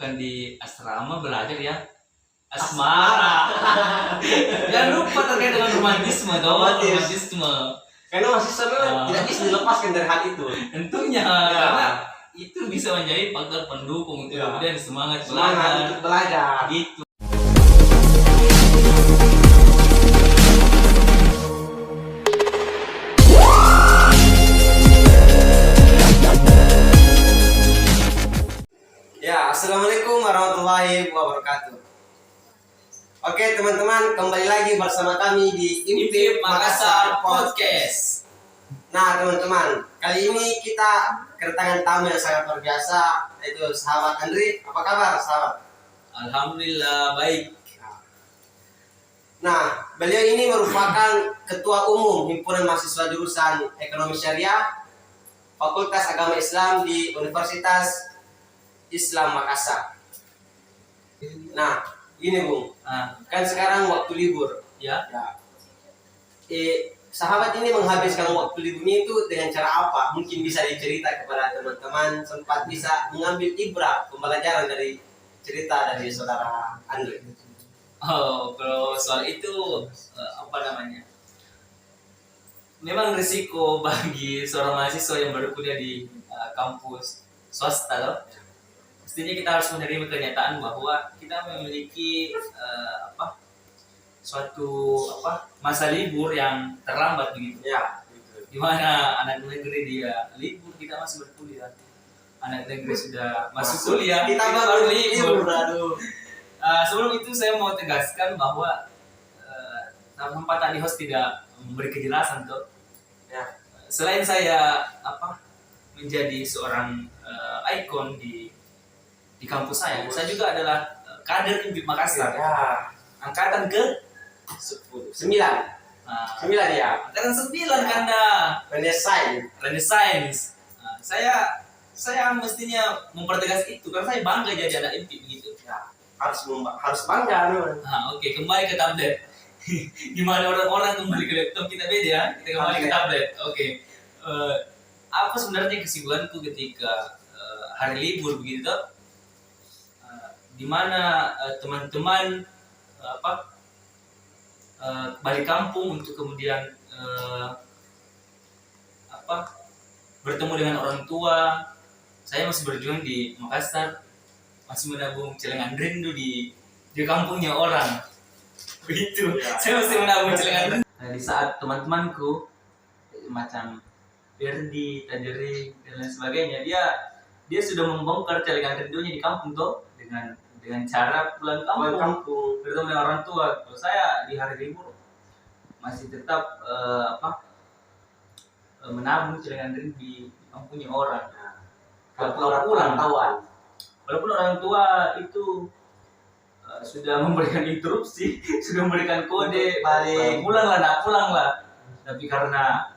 bukan di asrama belajar ya, asmara. Jangan lupa terkait dengan romantisme dong. Romantisme. Karena mahasiswa tidak bisa dilepaskan dari hal itu. Tentunya karena itu bisa menjadi faktor pendukung untuk kemudian semangat belajar. Untuk belajar. Gitu. Ya, assalamualaikum warahmatullahi wabarakatuh. Oke teman-teman, kembali lagi bersama kami di IMPIP Makassar Podcast. Nah teman-teman, kali ini kita kedatangan tamu yang sangat luar biasa, yaitu sahabat Andri. Apa kabar sahabat? Alhamdulillah baik. Nah, beliau ini merupakan Ketua Umum Himpunan Mahasiswa Jurusan Ekonomi Syariah Fakultas Agama Islam di Universitas Islam Makassar. Nah, gini Bung, kan sekarang waktu libur. Ya. Sahabat ini menghabiskan waktu liburnya itu dengan cara apa? Mungkin bisa dicerita kepada teman-teman, sempat bisa mengambil ibrah pembelajaran dari cerita dari saudara Andre. Oh, kalau soal itu apa namanya? Memang risiko bagi seorang mahasiswa yang baru kuliah di kampus swasta loh. Mestinya kita harus menerima kenyataan bahwa kita memiliki suatu masa libur yang terlambat begitu. Ya, Di mana anak negeri dia libur, kita masih berkuliah. Anak negeri sudah masuk kuliah, kita baru libur. Aduh. Sebelum itu saya mau tegaskan bahwa tempat tadi host tidak memberi kejelasan tuh. Ya. Selain saya menjadi seorang ikon di kampus saya juga adalah kader IMPIP Makassar. Ya. Angkatan ke 9 ya. Angkatan 9 karena Renaissance. Saya mestinya mempertegas itu karena saya bangga jadi anak IMPIP gitu. Ya. Harus bangga nih. Oke, kembali ke tablet. Gimana orang-orang kembali ke laptop, kita beda ya. Kita kembali ke tablet. Oke. Apa sebenarnya kesibukanku ketika hari libur begitu? Di mana teman-teman balik kampung untuk kemudian bertemu dengan orang tua. Saya masih berjuang di Makassar, masih menabung celengan rindu di kampungnya orang. Begitu. Ya. Saya masih menabung celengan rindu. Di saat teman-temanku macam Ferdi, Taderi dan lain sebagainya, dia sudah membongkar celengan rindunya di kampung tuh dengan cara pulang kampung bertemu dengan orang tua. Kalau saya di hari libur masih tetap menabung celengan rindu di kampungnya orang. Walaupun orang tua itu sudah memberikan interupsi, sudah memberikan kode balik pulang lah, tapi karena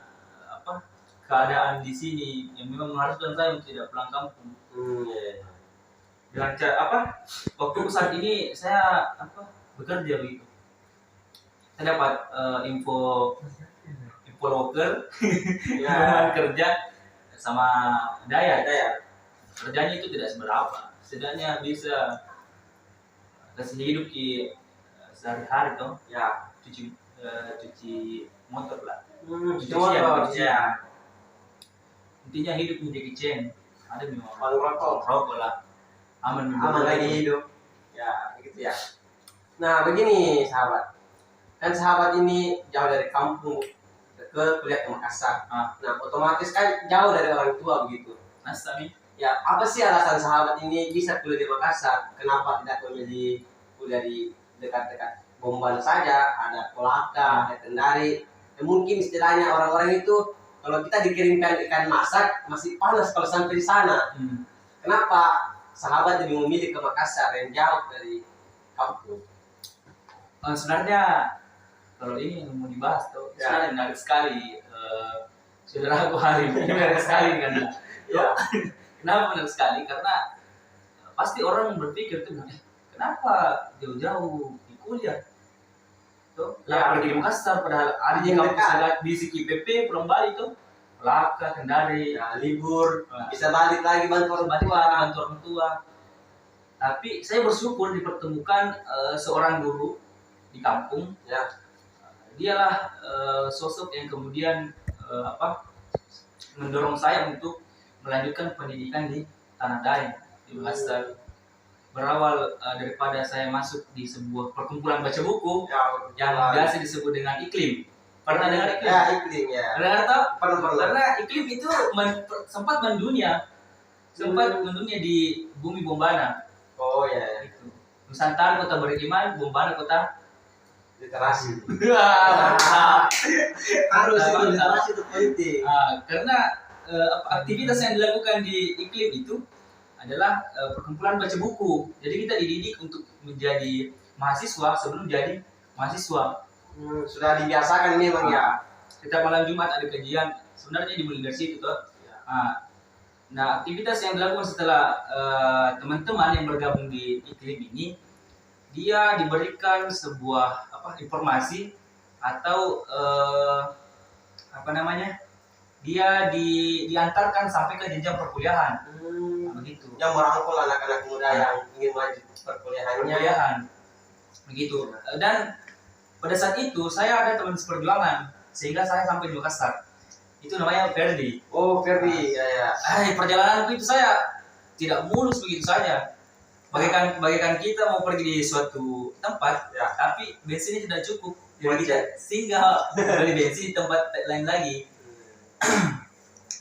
keadaan di sini yang memang mengharuskan saya untuk tidak pulang kampung. Dengan cara waktu saat ini saya bekerja begitu. Saya dapat info loker kerja sama daya. Kerjanya itu tidak seberapa, setidaknya bisa kasih hidup di sehari-hari toh. Ya, cuci motor lah. Cuci motor. Ya. Intinya hidup menjadi Chen. Ada memang rokok lah. Aman lagi hidup. Ya, begitu ya. Nah, begini sahabat. Kan sahabat ini jauh dari kampung ke kuliah ke Makassar. Nah, otomatis kan jauh dari orang tua begitu. Nasami. Ya, apa sih alasan sahabat ini bisa kuliah di Makassar? Kenapa tidak memilih kuliah di dekat-dekat Bomban saja? Ada Kolaka, ada Kendari. Ya, mungkin istilahnya orang-orang itu kalau kita dikirimkan ikan masak masih panas kalau sampai di sana. Kenapa sahabat lebih memilih ke Makassar yang jauh dari kampung? Sebenarnya kalau ini yang mau dibahas tuh sebenarnya menarik sekali. Saudara aku hari ini menarik sekali kan. Kenapa menarik sekali? Karena pasti orang berpikir tuh, kenapa jauh-jauh di kuliah? Pergi di Makassar padahal ada di kampus di SIKIPP pulang balik tuh. Laka, Kendari, libur, bisa balik lagi bantu orang tua. Tapi saya bersyukur dipertemukan seorang guru di kampung. Ya. Dialah sosok yang kemudian mendorong saya untuk melanjutkan pendidikan di Tanah Daeng di Makassar. Berawal daripada saya masuk di sebuah perkumpulan baca buku yang biasa disebut dengan Iklim. Pernah dengar Iklim? Ya, Iklim ya. Pernah tahu? Pernah. Karena Iklim itu sempat mendunia di bumi Bombana. Oh ya. Itu. Nusantara kota beriman, Bombana kota literasi. Harus literasi itu penting. Karena aktivitas yang dilakukan di Iklim itu adalah perkumpulan baca buku. Jadi kita dididik untuk menjadi mahasiswa sebelum jadi mahasiswa. Sudah dibiasakan memang ya. Setiap malam Jumat ada kajian. Sebenarnya dimulai dari situ toh. Nah, aktivitas yang dilakukan setelah teman-teman yang bergabung di Iklim ini, dia diberikan sebuah informasi atau dia diantarkan sampai ke jenjang perkuliahan. Begitu. Yang merangkul anak-anak muda yang ingin maju perkuliahan. Begitu. Dan pada saat itu saya ada teman seperjuangan sehingga saya sampai di Makassar. Itu namanya Ferdi. Oh, Ferdi. Ya. Perjalananku itu saya tidak mulus begitu saja. Bagaikan kita mau pergi di suatu tempat, tapi bensinnya tidak cukup. Jadi kita singgah beli bensin di tempat lain lagi.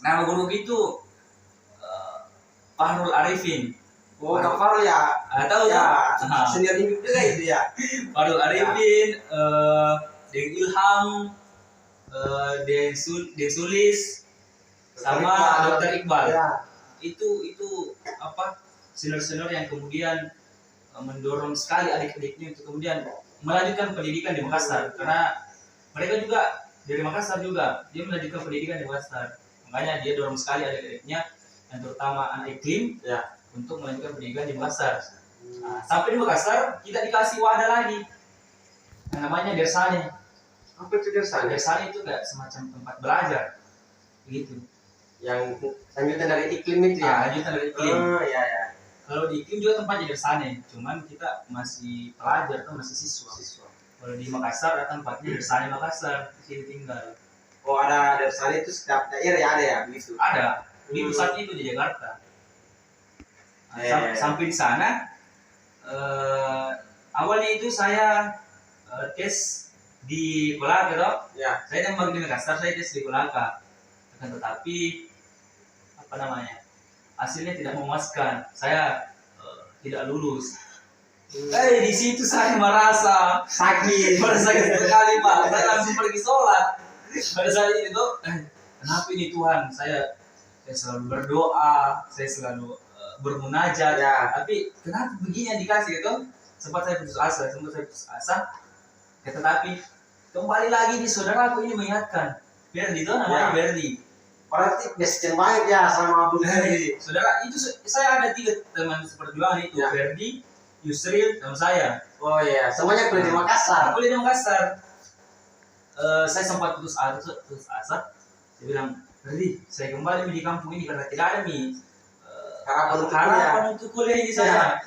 Nama guru itu Fahrul Arifin. Oh, Kak Fahrul ya. Tahu ya. Senior hidup juga itu ya. Fahrul Arifin, Deng Ilham, Deng Sulis, sama Dr. Iqbal. Ya. Itu senior-senior yang kemudian mendorong sekali adik-adiknya untuk kemudian melanjutkan pendidikan di Makassar, karena mereka juga dari Makassar juga, dia melanjutkan pendidikan di Makassar. Makanya dia dorong sekali adik-adiknya, yang terutama anak Iklim, untuk melanjutkan pendidikan di Makassar. Sampai di Makassar kita dikasih wadah lagi yang namanya Dersane. Apa itu Dersane? Dersane itu kayak semacam tempat belajar begitu. Yang lanjutan dari Iklim itu ya? Lanjutan dari Iklim. Ya. Kalau di Iklim juga tempatnya Dersane, cuman kita masih pelajar atau masih siswa. Kalau di Makassar ada tempatnya Dersane Makassar, di sini tinggal. Oh, ada Dersane itu setiap daerah ya ada ya begitu? Ada. Di pusat itu di Jakarta. Sampai di sana, awalnya itu saya tes di Kolaka toh. Ya. Saya baru di Makassar, saya tes di Kolaka. Tetapi hasilnya tidak memuaskan. Saya tidak lulus. Di situ saya merasa sakit sekali Pak. Saya langsung pergi sholat. Pada saat itu, kenapa ini Tuhan? Saya selalu berdoa, saya selalu bermunajat. Tapi kenapa begini yang dikasih gitu? Sempat saya putus asa. Tetapi kembali lagi di saudaraku ini mengingatkan. Ferdi itu namanya Ferdi. Berarti best banget ya sama Abu Ferdi. Saudara, itu saya ada 3 teman seperjuangan itu, Ferdi, Yusril, sama saya. Oh iya, semuanya kuliah di Makassar. Kuliah di Makassar. Saya sempat putus asa. Saya bilang, Ferdi, saya kembali di kampung ini karena tidak ada harapan untuk kuliah ini saya.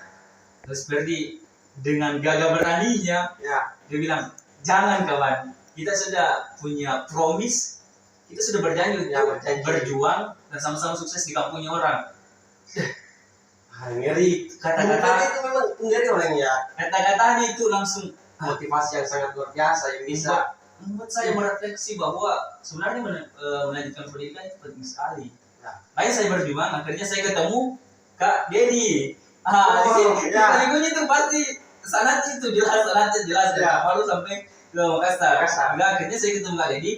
Terus Ferdi dengan gagah beraninya, dia bilang, jangan kawan, kita sudah punya promise. Kita sudah berjanji untuk berjuang dan sama-sama sukses di kampungnya orang. Ngeri. Kata-kata itu memang ngeri orangnya. Kata-katanya itu langsung motivasi yang sangat luar biasa yang bisa membuat saya merefleksi bahwa sebenarnya melanjutkan pendidikan itu penting sekali. Makanya saya berjuang, akhirnya saya ketemu Kak Dedi. Di itu pasti sanatnya itu jelas. Baru sampai ke Makassar. Akhirnya saya ketemu Kak Dedi.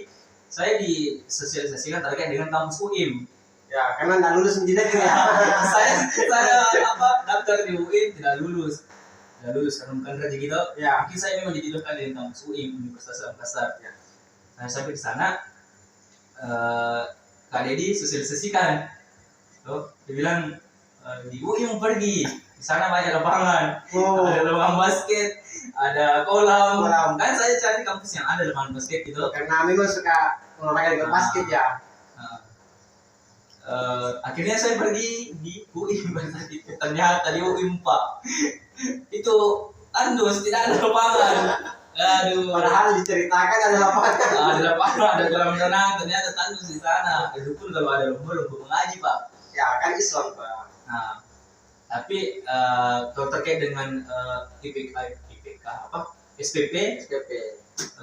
Saya disosialisasikan terkait dengan kampus UIM. Ya, karena nggak lulus menjadi ya. saya daftar di UIM tidak lulus karena bukan rezeki gitu. Mungkin saya memang dijodohkan di kampus UIM, Universitas Makassar. Nah, sampai di sana Kak Dedi sosialisasikan. Dia bilang di UIM pergi. Di sana banyak lapangan. Ada lapangan basket, ada kolam. Kan saya cari kampus yang ada lapangan basket gitu. Karena memang suka olahraga dengan basket ya. Akhirnya saya pergi di UI pada itu. Ternyata di UI 4 itu andus tidak ada lapangan. Aduh. Padahal diceritakan ada lapangan. Ada lapangan, ada kolam renang, ternyata tandus di sana. Itu pun kalau ada lomba mengaji Pak. Ya kan Islam Pak. Nah, tapi kalau terkait dengan IPK apa SPP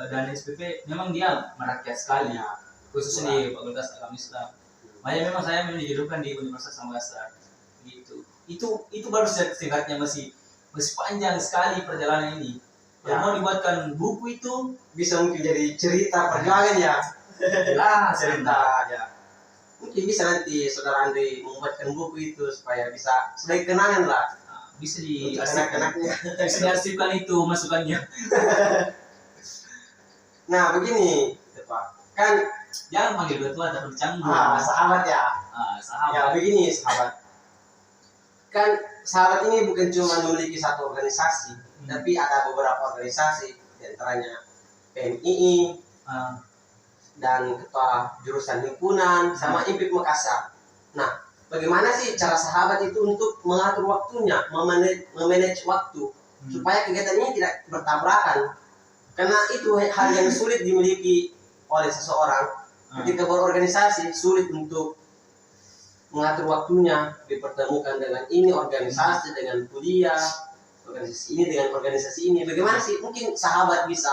dan SPP memang dia merakyat sekali ya, khususnya di Fakultas Agama Islam. Makanya memang saya dijodohkan di Universitas Makassar gitu. Itu baru tingkatnya masih panjang sekali perjalanan ini. Kalau mau dibuatkan buku itu Bisa mungkin jadi cerita perjuangan ya. Cerita ya. Mungkin bisa nanti saudara Andri membuatkan buku itu supaya bisa sebagai kenangan lah. bisa Untuk diarsipkan. anak-anaknya. Bisa diarsipkan itu masukannya. Nah begini Pak, kan Jangan panggil tua tapi canggung. sahabat ya. Sahabat. Ya begini sahabat. Kan sahabat ini bukan cuma memiliki satu organisasi, tapi ada beberapa organisasi, diantaranya PMII dan ketua jurusan himpunan sama IPIP Makassar. Nah, bagaimana sih cara sahabat itu untuk mengatur waktunya, memanage waktu supaya kegiatan ini tidak bertabrakan? Karena itu hal yang sulit dimiliki oleh seseorang. Ketika berorganisasi sulit untuk mengatur waktunya, dipertemukan dengan ini organisasi dengan kuliah, organisasi ini dengan organisasi ini. Bagaimana sih mungkin sahabat bisa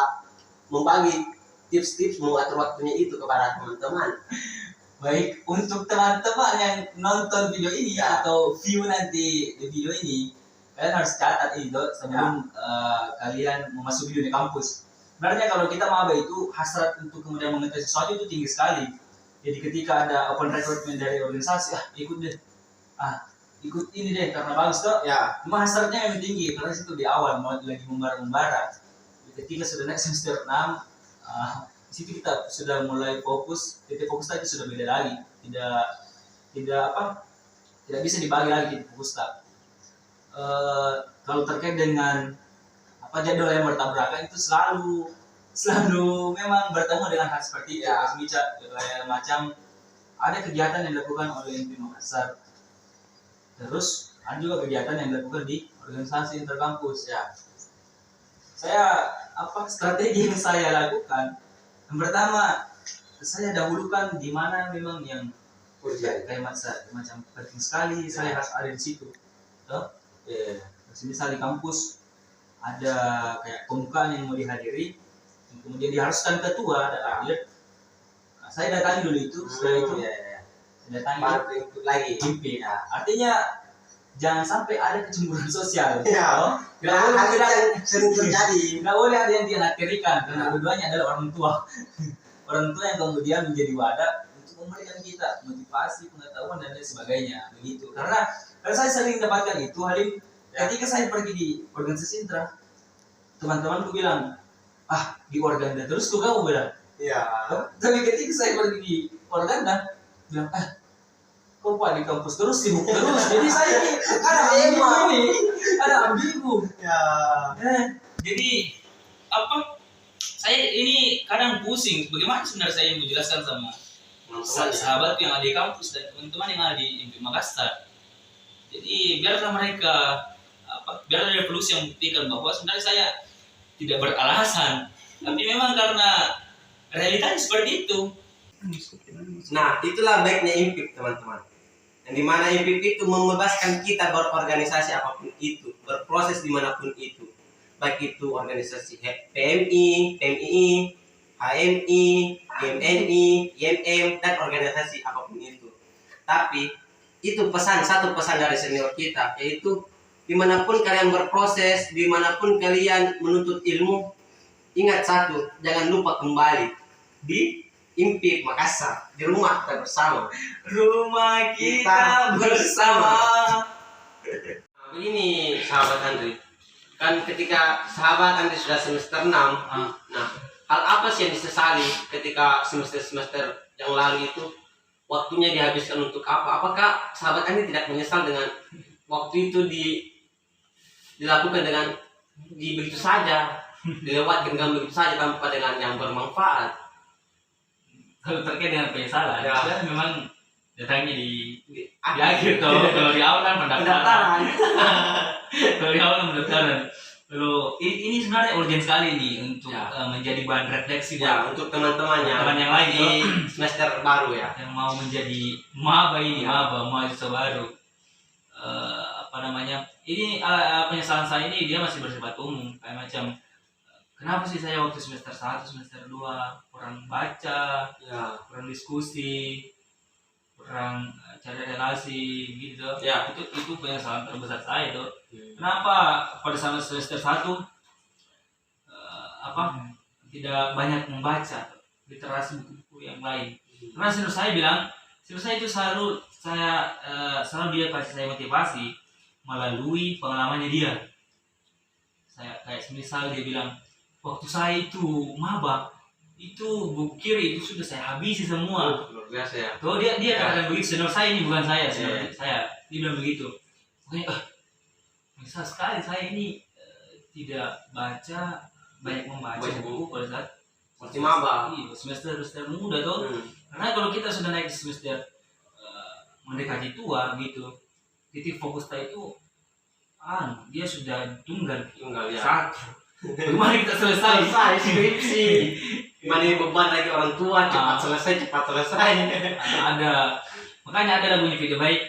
membagi tips-tips mengatur waktunya itu kepada teman-teman? Baik, untuk teman-teman yang nonton video ini atau view nanti di video ini, kalian harus catat itu sebelum kalian memasuki dunia kampus. Sebenarnya kalau kita maba itu hasrat untuk kemudian mengetahui sesuatu itu tinggi sekali. Jadi ketika ada open recruitment dari organisasi, ikut deh. Ikut ini deh karena bagus tuh. Ya. Cuma hasratnya yang tinggi karena situ di awal mau lagi membara. Ketika sudah naik semester 6, di situ kita sudah mulai fokus. Titik fokus tadi sudah beda lagi. Tidak bisa dibagi lagi titik fokus tak. Kalau terkait dengan jadwal yang bertabrakan itu selalu memang bertemu dengan hal seperti itu. Kayak macam ada kegiatan yang dilakukan oleh IPIP Makassar, terus ada juga kegiatan yang dilakukan di organisasi interkampus ya. Saya strategi yang saya lakukan, yang pertama saya dahulukan di mana memang yang kayak macam penting sekali saya harus ada di situ. Misal di kampus ada kayak pembukaan yang mau dihadiri, kemudian diharuskan ketua hadir. Saya datangi dulu itu, setelah itu saya datangi lagi. IPIP. Artinya jangan sampai ada kecemburuan sosial. Tidak sering terjadi. Nggak boleh ada yang dianaktirikan karena keduanya adalah orang tua. Orang tua yang kemudian menjadi wadah untuk memberikan kita motivasi, pengetahuan dan lain sebagainya. Begitu. Karena saya sering dapatkan itu Halim. Ketika saya pergi di organisasi intra, teman-temanku bilang, di Organda terus kok kamu bilang. Tapi ketika saya pergi di Organda, bilang, kok Pak di kampus terus sibuk terus. Jadi saya ini ada ambigu. Jadi saya ini kadang pusing. Bagaimana sebenarnya saya menjelaskan sama sahabat yang ada di kampus dan teman-teman yang ada di IPIP Makassar. Jadi biarlah mereka biar ada revolusi yang membuktikan bahwa sebenarnya saya tidak beralasan, tapi memang karena realitanya seperti itu. Nah, itulah baiknya IPIP teman-teman. Yang dimana IPIP itu membebaskan kita berorganisasi apapun itu, berproses dimanapun itu, baik itu organisasi PMI, PMII, HMI, GMNI, IMM dan organisasi apapun itu. Tapi itu satu pesan dari senior kita, yaitu dimanapun kalian berproses, dimanapun kalian menuntut ilmu, ingat satu, jangan lupa kembali di IPIP Makassar, di rumah kita bersama. Rumah kita bersama. Nah, begini sahabat Andri, kan ketika sahabat Andri sudah semester 6, nah hal apa sih yang disesali ketika semester-semester yang lalu itu waktunya dihabiskan untuk apa? Apakah sahabat Andri tidak menyesal dengan waktu itu dilakukan dengan begitu saja, dilewatkan dengan begitu saja tanpa dengan yang bermanfaat? Kalau terkait dengan penyesalan, memang datangnya di akhir tuh. Kalau di awal kan pendaftaran. pendaftaran. Kalau di awal kan pendaftaran. Kalau ini sebenarnya urgent sekali nih untuk Ya. menjadi bahan refleksi Ya, buat untuk teman-temannya teman yang lain di semester baru ya. yang mau menjadi maba ini, Ya. mahasiswa baru. Apa namanya? Ini penyesalan saya ini dia masih bersifat umum, kayak macam kenapa sih saya waktu semester 1, semester 2 kurang baca, Ya. kurang diskusi, kurang cari relasi gitu. Ya. Itu penyesalan terbesar saya itu. Kenapa pada saat semester 1 tidak banyak membaca literasi buku-buku yang lain? Karena senior saya bilang, senior saya itu selalu dia kasih saya motivasi melalui pengalamannya dia. Saya kayak semisal dia bilang, waktu saya itu maba, itu buku kiri itu sudah saya habisi semua. Luar biasa ya. Tuh dia katakan begitu, senior saya ini bukan saya, senior Iya. saya. Dia bilang begitu. Makanya bisa sekali saya ini tidak banyak membaca Baca buku pada saat Masih maba. Iya, semester muda tuh. Karena kalau kita sudah naik di semester mendekati tua gitu, titik fokus kita itu dia sudah tunggal Tunggal ya. satu. Bagaimana kita selesai? Selesai skripsi. Mana beban lagi orang tua, cepat selesai. Makanya ada lagunya video baik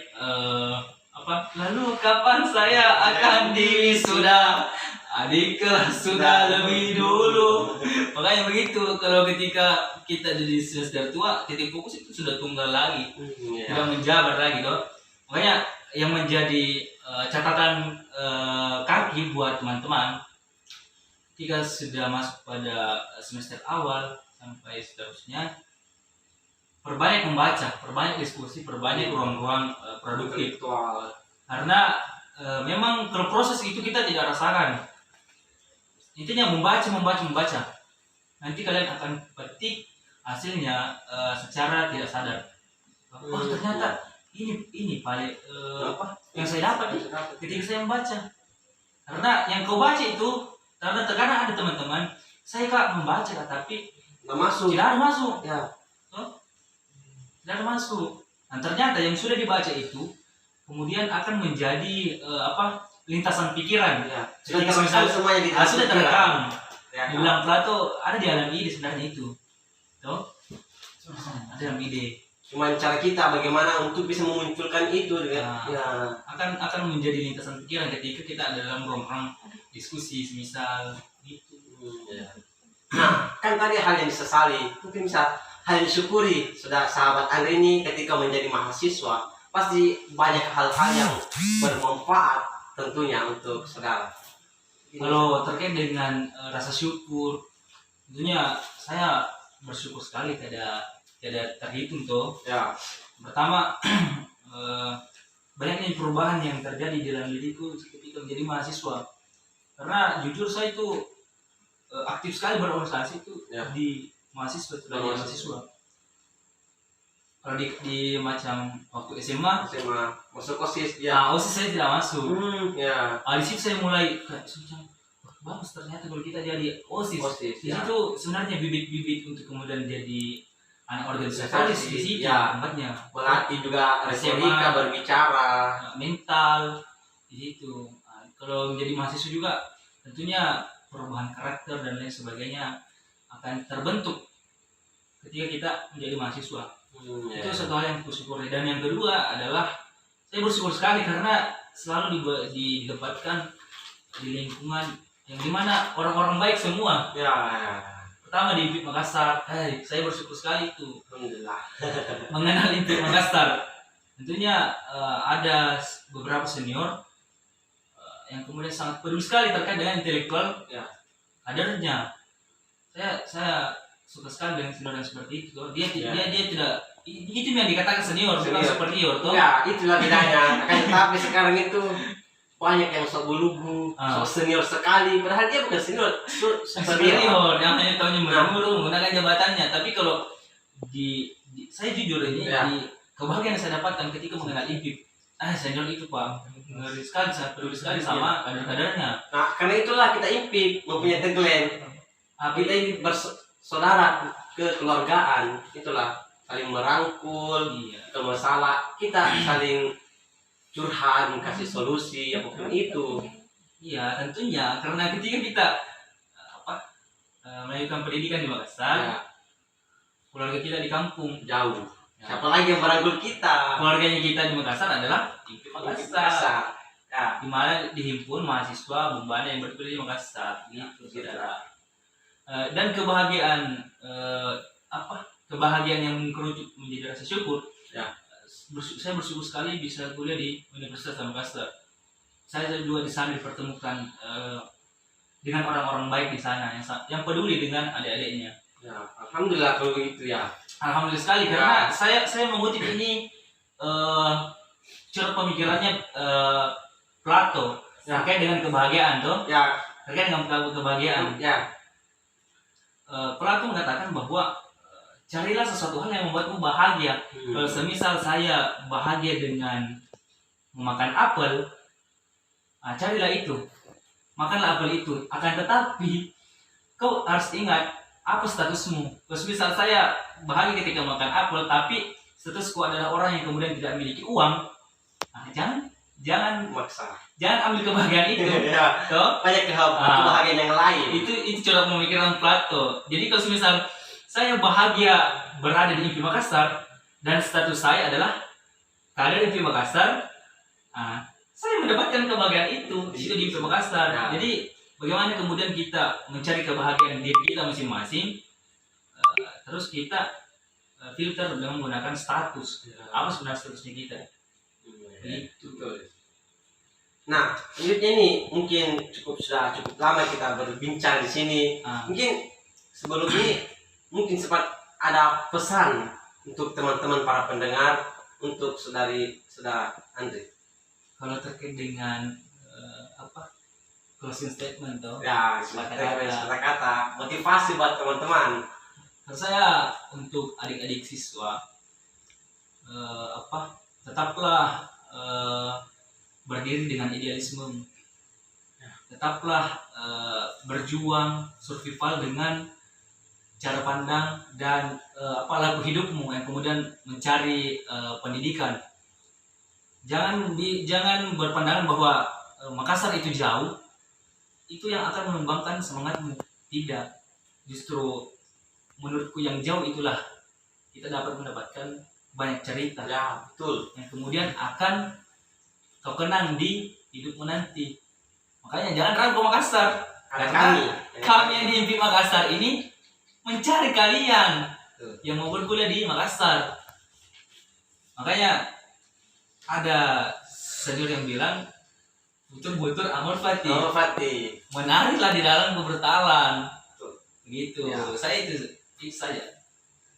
lalu kapan saya akan diwisuda, adik kelas sudah lebih dulu. Makanya begitu, kalau ketika kita jadi semester tua, titik fokus itu sudah tunggal lagi, tidak menjabar lagi toh. Makanya yang menjadi catatan kaki buat teman-teman ketika sudah masuk pada semester awal sampai seterusnya, perbanyak membaca, perbanyak diskusi, perbanyak ruang-ruang produktif. Karena memang kalau proses itu kita tidak rasakan. Intinya membaca. Nanti kalian akan petik hasilnya secara tidak sadar. Oh ternyata ini paling yang saya dapat ketika saya membaca. Karena yang kau baca itu karena ada teman-teman saya membaca tapi Nggak masuk. tidak ada masuk. Ya. Tidak ada masuk. Nah ternyata yang sudah dibaca itu kemudian akan menjadi lintasan pikiran. Ya. Ketika Sudah terekam semuanya di dalam sudah pikiran. terekam. Ya. Dibilang Plato ada di alam ide sebenarnya itu. Tuh. Ada dalam ide. Cuman cara kita bagaimana untuk bisa memunculkan itu dengan Akan menjadi lintasan pikiran ketika kita ada dalam ruang-ruang diskusi semisal gitu. Nah, kan tadi hal yang disesali, mungkin bisa hal yang disyukuri. Sudah sahabat Andre ini ketika menjadi mahasiswa pasti banyak hal-hal yang bermanfaat tentunya untuk saudara. Kalau terkait dengan rasa syukur, tentunya saya bersyukur sekali tidak terhitung tuh. Ya. Pertama, banyaknya perubahan yang terjadi di dalam diriku ketika menjadi mahasiswa. Karena jujur saya itu aktif sekali berorganisasi itu di mahasiswa, sebagai mahasiswa. Kalau di macam waktu SMA masuk OSIS ya. OSIS saya tidak masuk. Ya. Di situ saya mulai kayak semacam bagus ternyata kalau kita jadi OSIS. Di situ sebenarnya bibit-bibit untuk kemudian jadi anak organisatoris di situ tempatnya. Berarti juga retorika, berbicara, mental di situ. Kalau menjadi mahasiswa juga tentunya perubahan karakter dan lain sebagainya akan terbentuk ketika kita menjadi mahasiswa. Itu satu hal yang kusyukuri. Dan yang kedua adalah saya bersyukur sekali karena selalu didapatkan di lingkungan yang dimana orang-orang baik semua. Pertama di IPIP Makassar, saya bersyukur sekali itu. Alhamdulillah. Mengenal IPIP Makassar. Tentunya ada beberapa senior yang kemudian sangat peduli sekali terkait dengan intelektual kadernya. Saya suka sekali dengan senior yang seperti itu. Dia tidak itu yang dikatakan senior, bukan superior toh. Ya, itulah bedanya. Tapi sekarang itu banyak yang sok bulugu, sok senior sekali, padahal dia bukan senior, superior. Yang hanya tahunya mengurung menggunakan jabatannya. Tapi kalau saya jujur ini di kebahagiaan yang saya dapatkan ketika mengenal IPIP, senior itu Pak, ngeri sekali, sangat peduli sekali sama kader-kadernya. Nah, karena itulah kita IPIP mempunyai tagline. Kita ini bersaudara kekeluargaan, itulah. saling merangkul. Iya. Kalau masalah kita saling curhat, kasih solusi apapun itu. Iya, tentunya karena ketika kita melanjutkan pendidikan di Makassar, Ya, keluarga kita di kampung. jauh. Ya. Siapa lagi yang merangkul kita? Keluarganya kita di Makassar adalah di Makassar. Ya, Di mana dihimpun mahasiswa Bombana yang berkuliah di Makassar. Gitu, saudara. Dan kebahagiaan kebahagiaan yang mengerucut menjadi rasa syukur. Ya. Saya bersyukur sekali bisa kuliah di Universitas Makassar. Saya juga di sana dipertemukan dengan orang-orang baik di sana yang peduli dengan adik-adiknya. ya, alhamdulillah kalau begitu ya. Alhamdulillah sekali karena saya mengutip ini cara pemikirannya Plato terkait dengan kebahagiaan tuh. Ya, Terkait dengan kebahagiaan. ya, Plato mengatakan bahwa carilah sesuatu hal yang membuatmu bahagia. Kalau semisal saya bahagia dengan memakan apel, carilah itu, makanlah apel itu. Akan tetapi kau harus ingat apa statusmu. Kalau semisal saya bahagia ketika makan apel, tapi statusku adalah orang yang kemudian tidak memiliki uang, jangan maksa. ambil kebahagiaan itu. Ya, Toh? banyak kebahagiaan yang lain. Itu cara pemikiran Plato. Jadi kalau misal saya bahagia berada di IPI Makassar dan status saya adalah kader IPI Makassar, saya mendapatkan kebahagiaan itu di IPI Makassar. Ya. Jadi bagaimana kemudian kita mencari kebahagiaan diri kita masing-masing, terus kita filter dengan menggunakan status. Ya. Apa sebenarnya statusnya kita? Itu. Nah, selanjutnya ini mungkin sudah cukup lama kita berbincang di sini. Mungkin sebelum ini mungkin sempat ada pesan untuk teman-teman para pendengar, untuk saudara Andre. Kalau terkait dengan closing statement tuh, Ya, kata-kata motivasi buat teman-teman. saya untuk adik-adik siswa tetaplah berdiri dengan idealisme, tetaplah berjuang survival dengan cara pandang dan laku hidupmu yang kemudian mencari pendidikan. Jangan berpandangan bahwa Makassar itu jauh, itu yang akan mengembangkan semangatmu. Tidak, justru menurutku yang jauh itulah kita dapat mendapatkan banyak cerita. Ya, betul. Yang kemudian akan kau kenang di hidupmu nanti. Makanya jangan ragu Makassar. Karena kami yang di IPI Makassar ini mencari kalian yang mau berkuliah di Makassar. Makanya ada senior yang bilang butur-butur Amor Fati. Menarilah di dalam kebertalan. Gitu. Ya. Saya itu saja.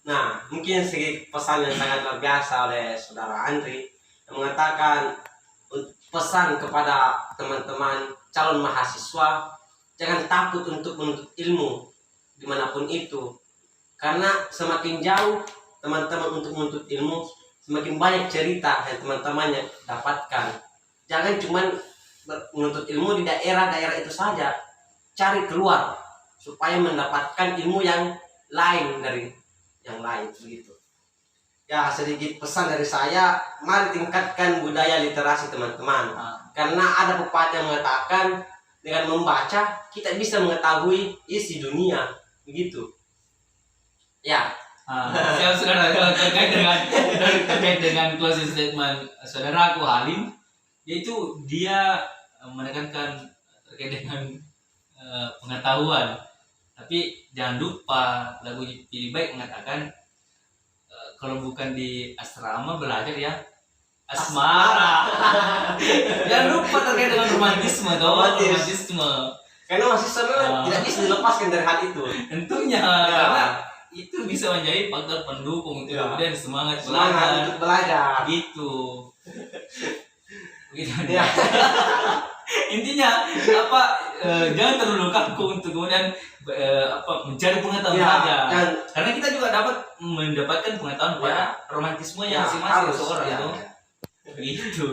Nah, mungkin sedikit pesan yang sangat luar biasa oleh saudara Andri yang mengatakan pesan kepada teman-teman calon mahasiswa, jangan takut untuk menuntut ilmu dimanapun itu, karena semakin jauh teman-teman untuk menuntut ilmu, semakin banyak cerita yang teman-temannya dapatkan. Jangan cuma menuntut ilmu di daerah-daerah itu saja, cari keluar supaya mendapatkan ilmu yang lain dari yang lain begitu. Ya, sedikit pesan dari saya, mari tingkatkan budaya literasi teman-teman. Karena ada pepatah yang mengatakan dengan membaca kita bisa mengetahui isi dunia, begitu. Ya. Saya sudah terkait dengan closing statement saudaraku Halim, yaitu dia menekankan terkait dengan pengetahuan. Tapi jangan lupa lagu Pilih Baik mengatakan kalau bukan di asrama belajar ya asmara. Jangan lupa terkait dengan romantisme toh. Romantisme. Karena masih seru, tidak bisa dilepaskan dari hal itu. Tentunya karena itu bisa menjadi faktor pendukung untuk kemudian semangat untuk belajar. Gitu. Begitu. Ya. Intinya jangan terlalu kaku untuk kemudian mencari pengetahuan saja. Karena kita juga dapat mendapatkan pengetahuan pada romantismenya masing-masing seorang itu. Begitu.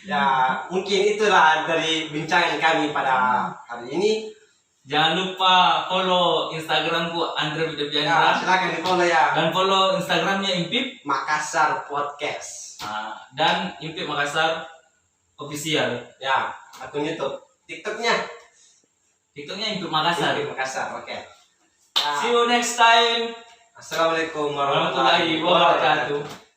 Ya, mungkin itulah dari bincangan kami pada hari ini. Jangan lupa follow Instagramku Andre Ya, Widiandra silakan di follow ya. dan follow Instagramnya Impip Makassar Podcast. dan Impip Makassar Official. Ya, akun YouTube. TikToknya TikToknya Impip Makassar. Impip Makassar. Oke. Ya. See you next time. Assalamualaikum Warahmatullahi wabarakatuh.